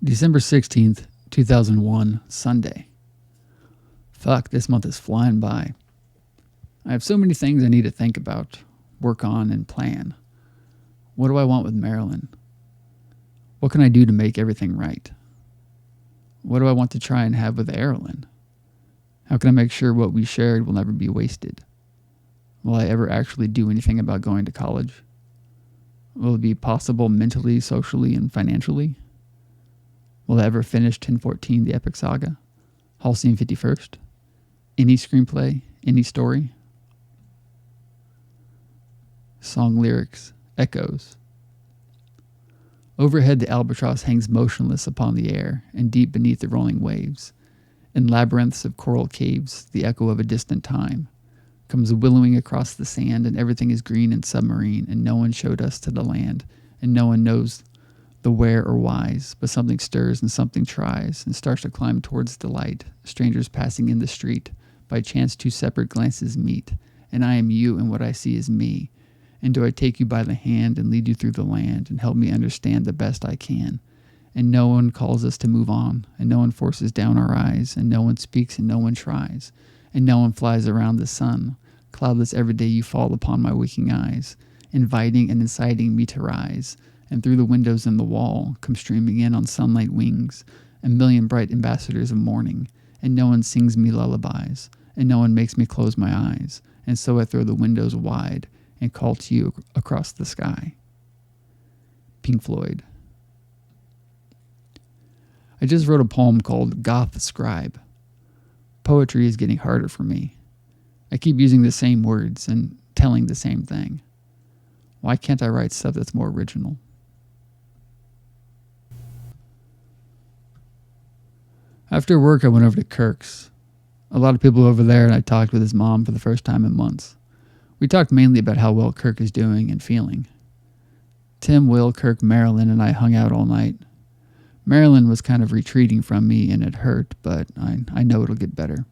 December 16th, 2001, Sunday. Fuck, this month is flying by. I have so many things I need to think about, work on, and plan. What do I want with Marilyn? What can I do to make everything right? What do I want to try and have with Erilyn? How can I make sure what we shared will never be wasted? Will I ever actually do anything about going to college? Will it be possible mentally, socially, and financially? Will I ever finish 1014, the epic saga? Halcyon 51st? Any screenplay? Any story? Song lyrics, echoes. Overhead the albatross hangs motionless upon the air, and deep beneath the rolling waves, in labyrinths of coral caves, the echo of a distant time comes willowing across the sand, and everything is green and submarine, and no one showed us to the land, and no one knows the where or whys, but something stirs and something tries, and starts to climb towards the light, strangers passing in the street, by chance two separate glances meet, and I am you, and what I see is me. And do I take you by the hand and lead you through the land and help me understand the best I can? And no one calls us to move on, and no one forces down our eyes, and no one speaks and no one tries, and no one flies around the sun. Cloudless every day you fall upon my waking eyes, inviting and inciting me to rise, and through the windows in the wall come streaming in on sunlight wings a million bright ambassadors of morning, and no one sings me lullabies, and no one makes me close my eyes, and so I throw the windows wide and call to you across the sky. Pink Floyd. I just wrote a poem called Goth Scribe. Poetry is getting harder for me. I keep using the same words and telling the same thing. Why can't I write stuff that's more original? After work, I went over to Kirk's. A lot of people over there, and I talked with his mom for the first time in months. We talked mainly about how well Kirk is doing and feeling. Tim, Will, Kirk, Marilyn, and I hung out all night. Marilyn was kind of retreating from me, and it hurt, but I know it'll get better.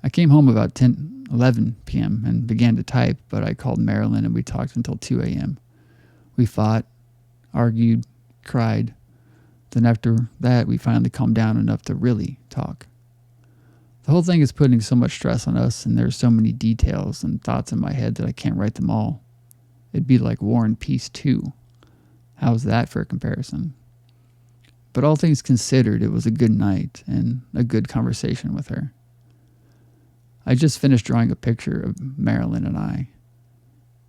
I came home about 11 p.m. and began to type, but I called Marilyn and we talked until 2 a.m. We fought, argued, cried. Then after that, we finally calmed down enough to really talk. The whole thing is putting so much stress on us, and there's so many details and thoughts in my head that I can't write them all. It'd be like War and Peace 2. How's that for a comparison? But all things considered, it was a good night and a good conversation with her. I just finished drawing a picture of Marilyn and I.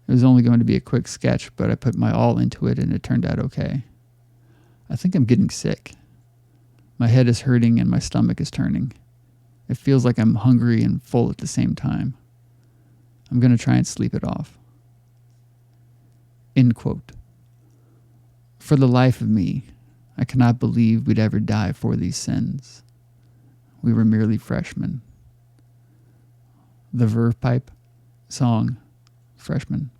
It was only going to be a quick sketch, but I put my all into it and it turned out okay. I think I'm getting sick. My head is hurting and my stomach is turning. It feels like I'm hungry and full at the same time. I'm going to try and sleep it off. End quote. For the life of me, I cannot believe we'd ever die for these sins. We were merely freshmen. The Verve Pipe song, Freshman.